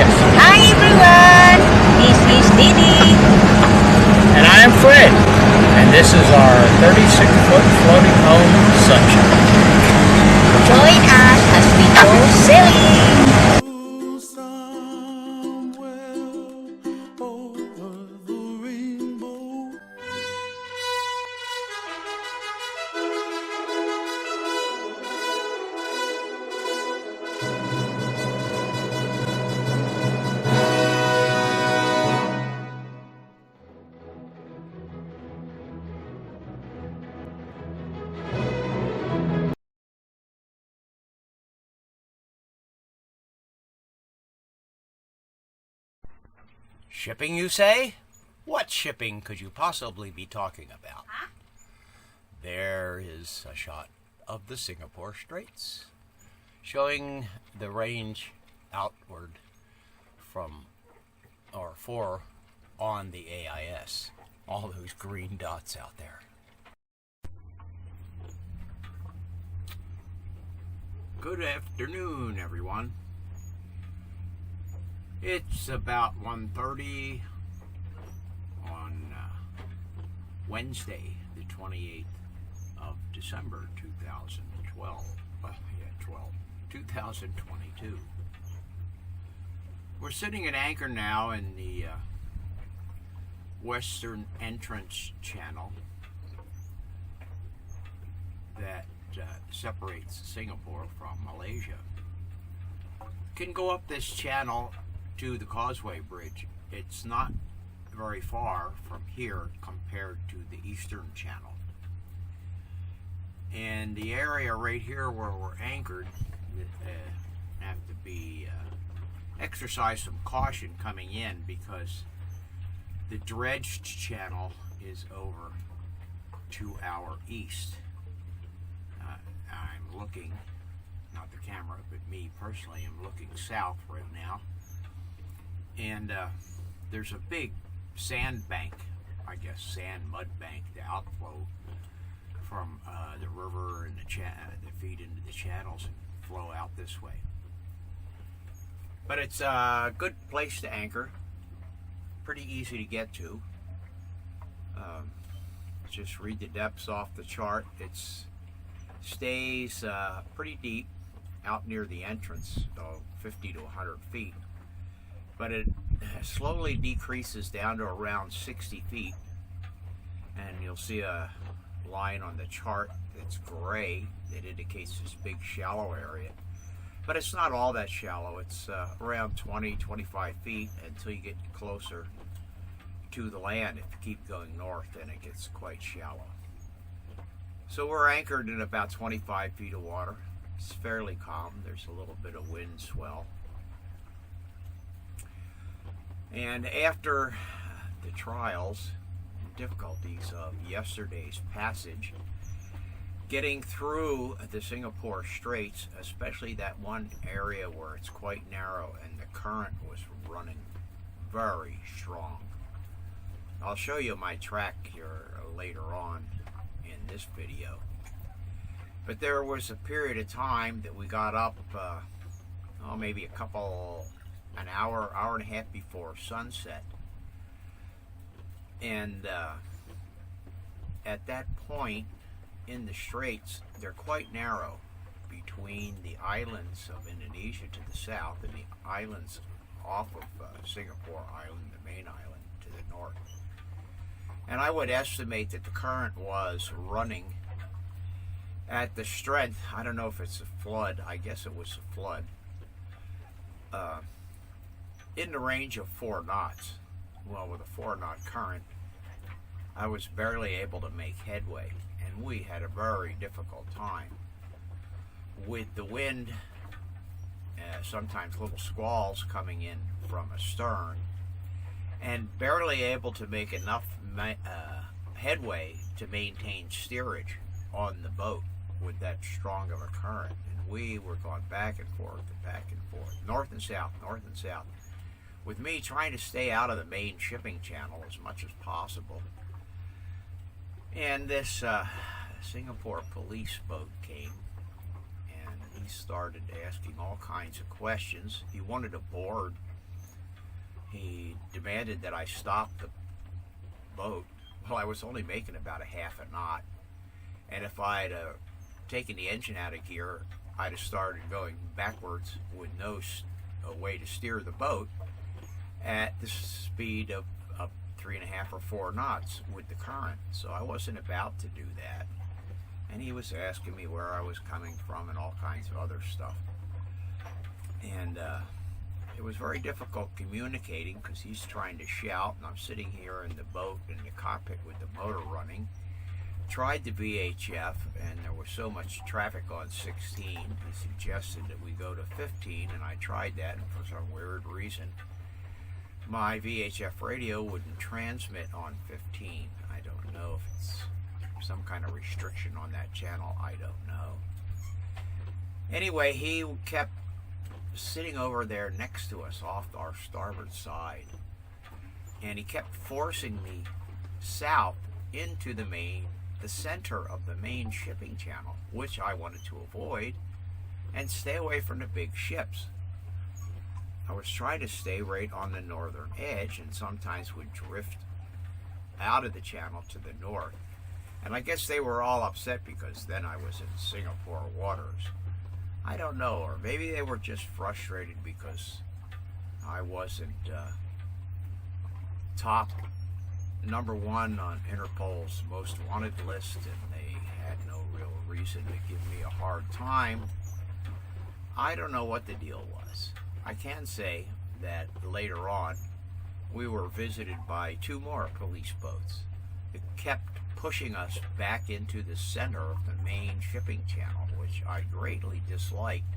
Yes. Hi everyone, this is Didi. And I am Fred. And this is our 36-foot floating home sunshine. Join us as we go sailing. Shipping, you say? What shipping could you possibly be talking about? Huh? There is a shot of the Singapore Straits, showing the range outward from, or for, on the AIS. All those green dots out there. Good afternoon, everyone. It's about 1:30 on Wednesday, the 28th of December, 2022. We're sitting at anchor now in the Western Entrance Channel that separates Singapore from Malaysia. Can go up this channel to the Causeway Bridge. It's not very far from here compared to the Eastern Channel. And the area right here where we're anchored have to be exercise some caution coming in because the dredged channel is over to our east. I'm looking, not the camera, but me personally, I'm looking south right now. And there's a big sand bank, I guess mud bank, the outflow from the river and that feed into the channels and flow out this way. But it's a good place to anchor, pretty easy to get to. Just read the depths off the chart. It stays pretty deep out near the entrance, 50 to 100 feet. But it slowly decreases down to around 60 feet. And you'll see a line on the chart that's gray that indicates this big shallow area. But it's not all that shallow. It's around 20, 25 feet until you get closer to the land. If you keep going north, then it gets quite shallow. So we're anchored in about 25 feet of water. It's fairly calm. There's a little bit of wind swell. And after the trials and difficulties of yesterday's passage, getting through the Singapore Straits, especially that one area where it's quite narrow and the current was running very strong. I'll show you my track here later on in this video. But there was a period of time that we got up, maybe an hour and a half before sunset. And at that point in the straits, they're quite narrow between the islands of Indonesia to the south and the islands off of Singapore Island, the main island, to the north. And I would estimate that the current was running at the strength, I don't know if it's a flood, I guess it was a flood, in the range of 4 knots. Well, with a 4-knot current, I was barely able to make headway, and we had a very difficult time with the wind, sometimes little squalls coming in from astern, and barely able to make enough headway to maintain steerage on the boat with that strong of a current. And we were going back and forth, north and south, with me trying to stay out of the main shipping channel as much as possible. And this Singapore police boat came, and he started asking all kinds of questions. He wanted to board he demanded that I stop the boat. Well, I was only making about a half a knot, and if I'd taken the engine out of gear, I'd have started going backwards with no way to steer the boat at the speed of 3.5 or 4 knots with the current. So I wasn't about to do that. And he was asking me where I was coming from and all kinds of other stuff. And it was very difficult communicating because he's trying to shout, and I'm sitting here in the boat in the cockpit with the motor running. Tried the VHF, and there was so much traffic on 16, he suggested that we go to 15, and I tried that, and for some weird reason, my VHF radio wouldn't transmit on 15. I don't know if it's some kind of restriction on that channel. I don't know. Anyway, he kept sitting over there next to us off our starboard side, and he kept forcing me south into the center of the main shipping channel, which I wanted to avoid and stay away from the big ships. I was trying to stay right on the northern edge, and sometimes would drift out of the channel to the north. And I guess they were all upset because then I was in Singapore waters. I don't know, or maybe they were just frustrated because I wasn't top #1 on Interpol's most wanted list, and they had no real reason to give me a hard time. I don't know what the deal was. I can say that later on we were visited by 2 more police boats. It kept pushing us back into the center of the main shipping channel, which I greatly disliked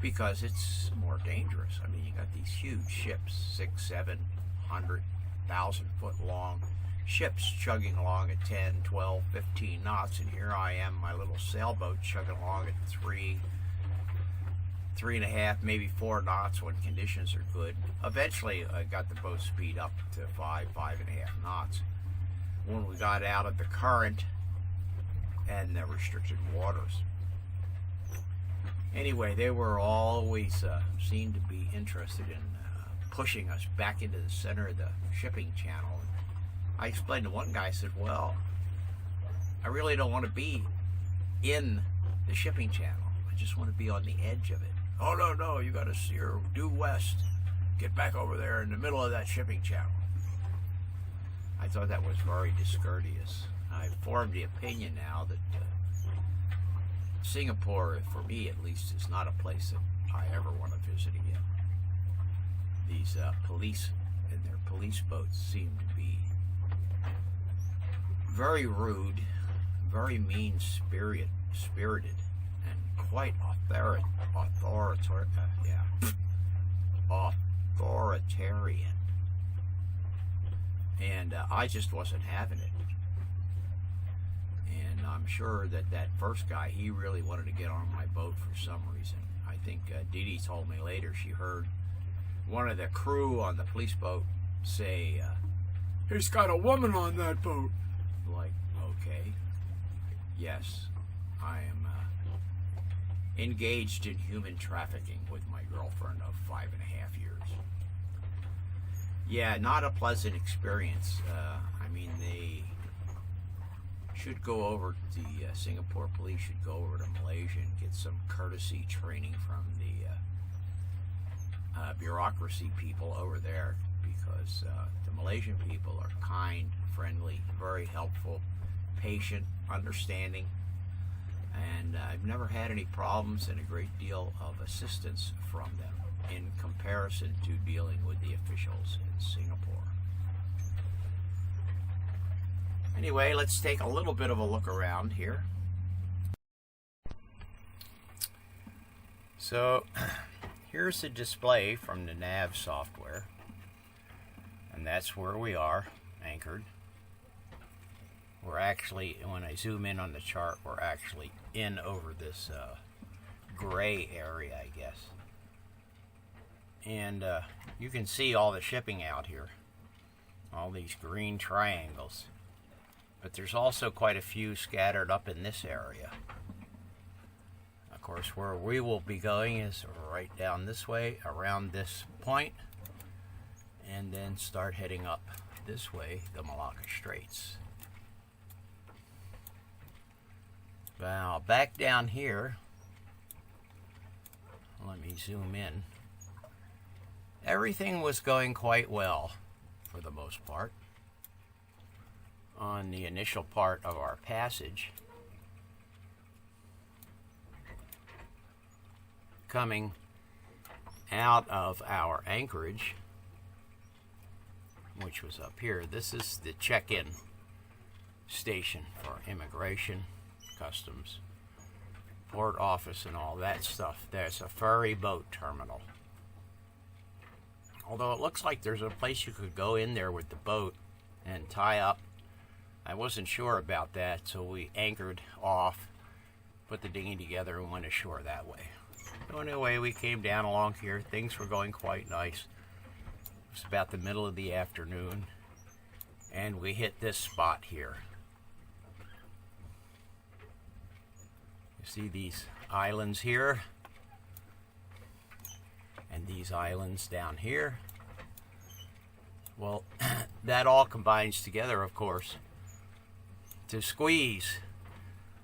because it's more dangerous. I mean, you got these huge ships, 600, 700, 1,000-foot long ships chugging along at 10, 12, 15 knots, and here I am, my little sailboat chugging along at 3.5, maybe 4 knots when conditions are good. Eventually, I got the boat speed up to 5.5 knots when we got out of the current and the restricted waters. Anyway, they were always seemed to be interested in pushing us back into the center of the shipping channel. I explained to one guy, I said, well, I really don't want to be in the shipping channel. I just want to be on the edge of it. Oh, no, you got to steer due west. Get back over there in the middle of that shipping channel. I thought that was very discourteous. I've formed the opinion now that Singapore, for me at least, is not a place that I ever want to visit again. These police and their police boats seem to be very rude, very mean-spirited, and quite authoritarian. And I just wasn't having it. And I'm sure that that first guy, he really wanted to get on my boat for some reason. I think Dee Dee told me later she heard one of the crew on the police boat say, he's got a woman on that boat. Like, okay. Yes, I am engaged in human trafficking with my girlfriend of 5.5 years. Yeah, not a pleasant experience. I mean, they should go over, the Singapore police should go over to Malaysia and get some courtesy training from the bureaucracy people over there, because the Malaysian people are kind, friendly, very helpful, patient, understanding, and I've never had any problems and a great deal of assistance from them in comparison to dealing with the officials in Singapore. Anyway, let's take a little bit of a look around here. So here's the display from the nav software, and that's where we are anchored. We're actually, when I zoom in on the chart, we're actually in over this gray area, I guess. And you can see all the shipping out here, all these green triangles. But there's also quite a few scattered up in this area. Of course, where we will be going is right down this way, around this point. and then start heading up this way, the Malacca Straits. Now back down here, let me zoom in. Everything was going quite well for the most part on the initial part of our passage. Coming out of our anchorage, which was up here, this is the check-in station for immigration, customs, port office, and all that stuff. There's a ferry boat terminal. Although it looks like there's a place you could go in there with the boat and tie up. I wasn't sure about that, so we anchored off, put the dinghy together, and went ashore that way. So anyway, we came down along here. Things were going quite nice. It was about the middle of the afternoon, and we hit this spot here. You see these islands here, and these islands down here. Well, that all combines together, of course, to squeeze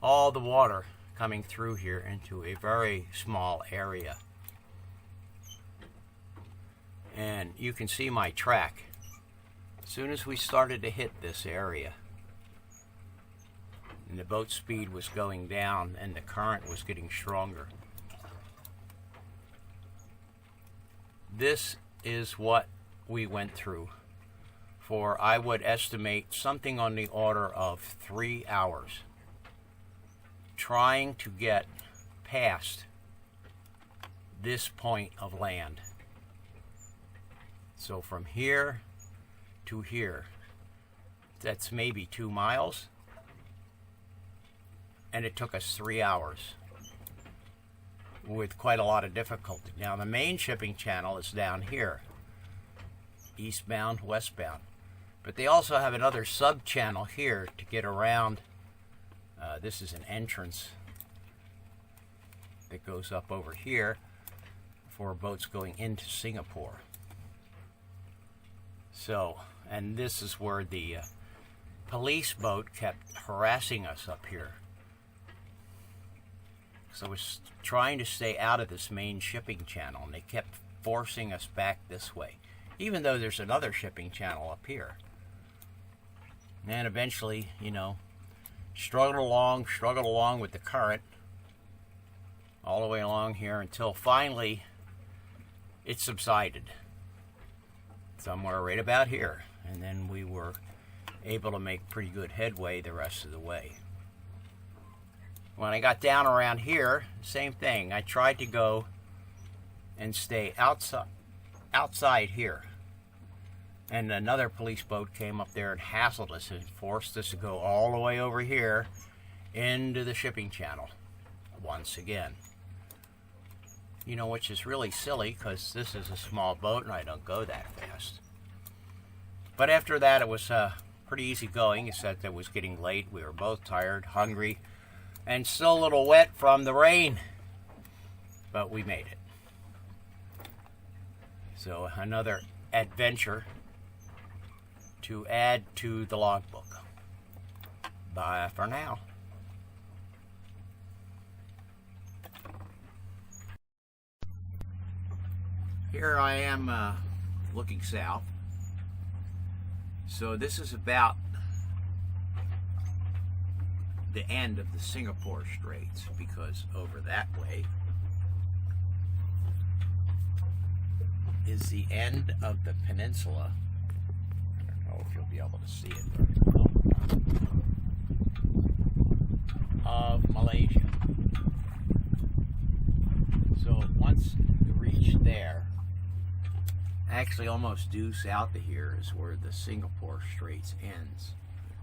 all the water coming through here into a very small area. And you can see my track. As soon as we started to hit this area, and the boat speed was going down and the current was getting stronger, this is what we went through for, I would estimate, something on the order of 3 hours trying to get past this point of land. So from here to here, that's maybe 2 miles, and it took us 3 hours with quite a lot of difficulty. Now the main shipping channel is down here, eastbound, westbound, but they also have another sub channel here to get around. This is an entrance that goes up over here for boats going into Singapore. So, and this is where the police boat kept harassing us up here. So I was trying to stay out of this main shipping channel, and they kept forcing us back this way, even though there's another shipping channel up here. And eventually, you know, struggled along with the current all the way along here until finally it subsided somewhere right about here, and then we were able to make pretty good headway the rest of the way. When I got down around here, same thing. I tried to go and stay outside here, and another police boat came up there and hassled us and forced us to go all the way over here into the shipping channel once again. You know, which is really silly because this is a small boat and I don't go that fast. But after that, it was pretty easy going, except it was getting late. We were both tired, hungry, and still a little wet from the rain. But we made it. So another adventure to add to the logbook. Bye for now. Here I am looking south. So this is about the end of the Singapore Straits, because over that way is the end of the peninsula. I don't know if you'll be able to see it very well. Of Malaysia. So once you reach there, actually almost due south of here is where the Singapore Straits ends.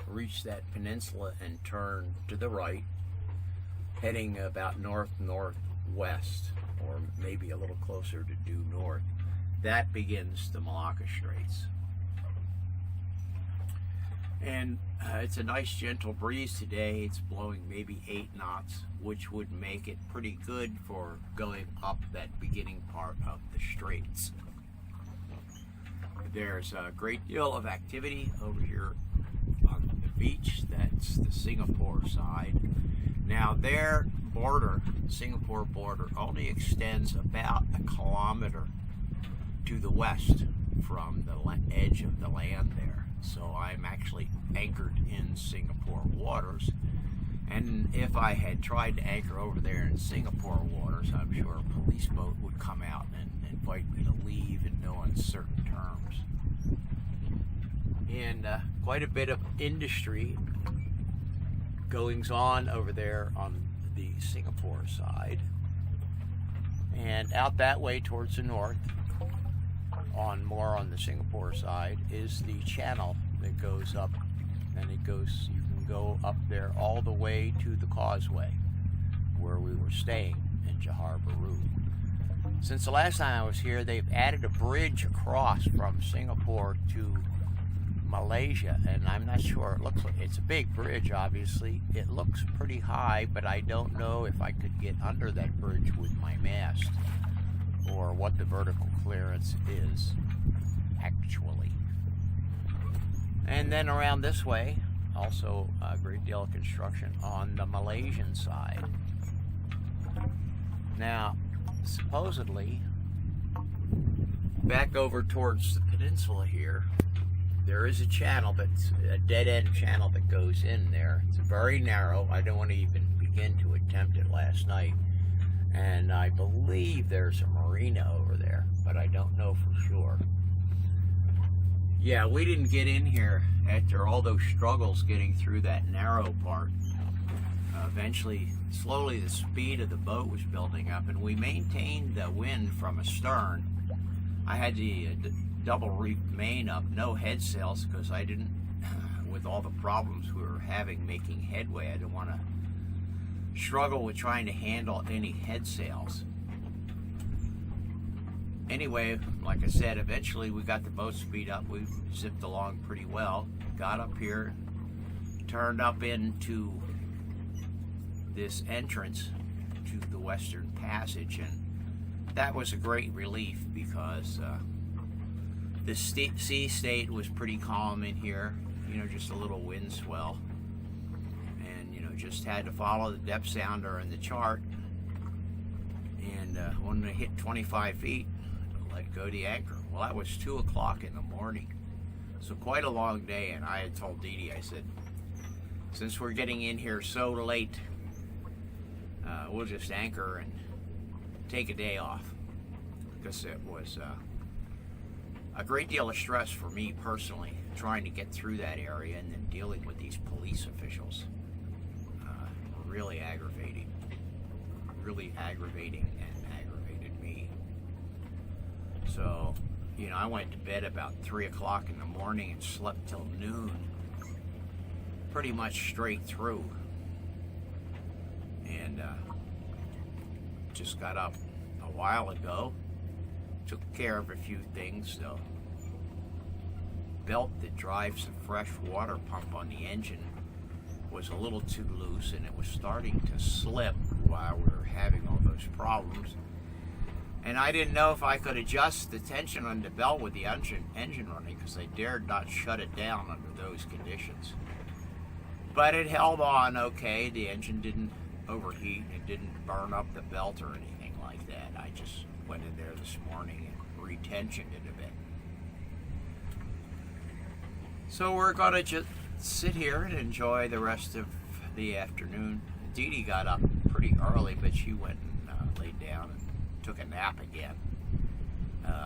Reach that peninsula and turn to the right, heading about north-northwest, or maybe a little closer to due north. That begins the Malacca Straits. And it's a nice gentle breeze today. It's blowing maybe 8 knots, which would make it pretty good for going up that beginning part of the straits. There's a great deal of activity over here on the beach. That's the Singapore side. Now their border, Singapore border, only extends about a kilometer to the west from the edge of the land there. So I'm actually anchored in Singapore waters. And if I had tried to anchor over there in Singapore waters, I'm sure a police boat would come out and invite me to leave in no uncertain terms. And quite a bit of industry goings on over there on the Singapore side. And out that way towards the north, more on the Singapore side, is the channel that goes up, and you can go up there all the way to the causeway where we were staying in Johor, Bahru. Since the last time I was here, they've added a bridge across from Singapore to Malaysia, and I'm not sure. It looks like it's a big bridge, obviously. It looks pretty high, but I don't know if I could get under that bridge with my mast, or what the vertical clearance is actually. And then around this way, also a great deal of construction on the Malaysian side. Now, supposedly, back over towards the peninsula here, there is a channel, but a dead-end channel that goes in there. It's very narrow. I don't want to even begin to attempt it last night. And I believe there's a marina over there, but I don't know for sure. Yeah, we didn't get in here after all those struggles getting through that narrow part. Eventually, slowly the speed of the boat was building up, and we maintained the wind from astern. I had the double reef main up, no head sails, because I didn't, with all the problems we were having making headway, I didn't want to struggle with trying to handle any head sails. Anyway, like I said, eventually we got the boat speed up. We zipped along pretty well, got up here, turned up into this entrance to the Western Passage, and that was a great relief because the sea state was pretty calm in here, just a little wind swell, and just had to follow the depth sounder in the chart, and when it hit 25 feet, let go the anchor. Well, that was 2 o'clock in the morning, so quite a long day. And I had told Dee Dee, I said, since we're getting in here so late, we'll just anchor and take a day off, because it was a great deal of stress for me personally, trying to get through that area and then dealing with these police officials. Really aggravating and aggravated me. So, I went to bed about 3 o'clock in the morning and slept till noon, pretty much straight through. And just got up a while ago, took care of a few things. The belt that drives the fresh water pump on the engine was a little too loose, and it was starting to slip while we were having all those problems. And I didn't know if I could adjust the tension on the belt with the engine running, because I dared not shut it down under those conditions. But it held on okay. The engine didn't overheat. It didn't burn up the belt or anything like that. I just went in there this morning and retensioned it a bit. So we're going to just sit here and enjoy the rest of the afternoon. Dee Dee got up pretty early, but she went and laid down and took a nap again.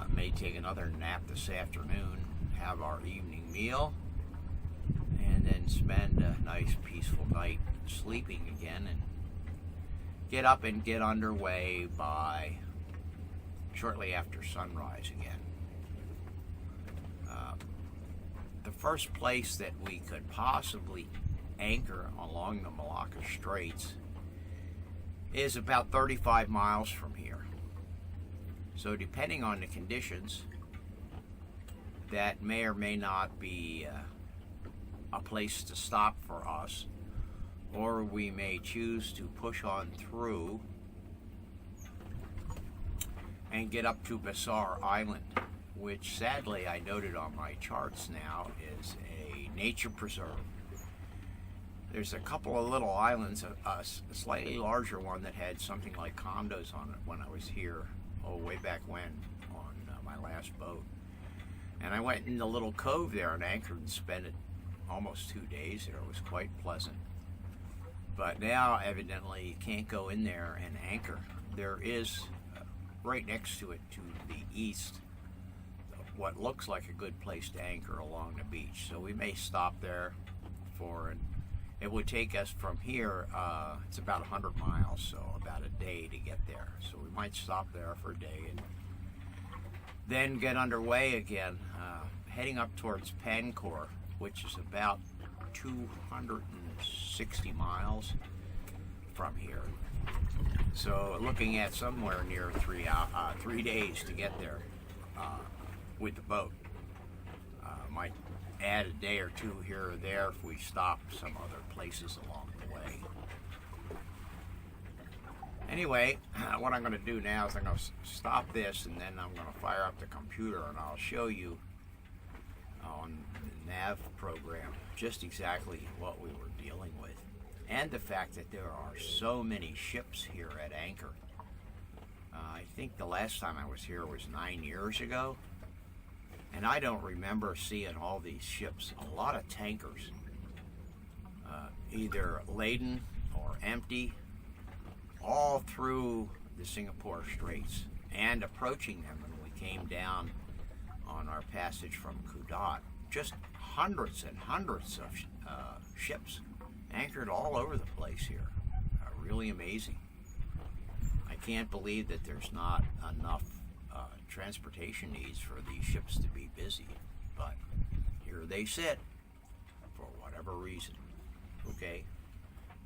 May take another nap this afternoon, have our evening meal, and then spend a nice peaceful night sleeping again, and get up and get underway by shortly after sunrise again. The first place that we could possibly anchor along the Malacca Straits is about 35 miles from here. So depending on the conditions, that may or may not be a place to stop for us, or we may choose to push on through and get up to Besar Island, which sadly I noted on my charts now is a nature preserve. There's a couple of little islands, a slightly larger one that had something like condos on it when I was here, way back when, on my last boat. And I went in the little cove there and anchored and spent almost 2 days there. It was quite pleasant. But now, evidently, you can't go in there and anchor. There is, right next to it to the east, what looks like a good place to anchor along the beach. So we may stop there it would take us from here, it's about 100 miles, so about a day to get there. So we might stop there for a day and then get underway again, heading up towards Pancor, which is about 260 miles from here. So looking at somewhere near 3 days to get there with the boat. Might add a day or two here or there if we stop some other places along the way. Anyway, what I'm going to do now is I'm going to stop this, and then I'm going to fire up the computer and I'll show you on the nav program just exactly what we were dealing with, and the fact that there are so many ships here at anchor. I think the last time I was here was 9 years ago, and I don't remember seeing all these ships. A lot of tankers, either laden or empty, all through the Singapore Straits and approaching them when we came down on our passage from Kudat. Just hundreds and hundreds of ships anchored all over the place here. Really amazing. I can't believe that there's not enough transportation needs for these ships to be busy, but here they sit for whatever reason. Okay,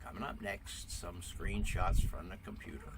coming up next, some screenshots from the computer.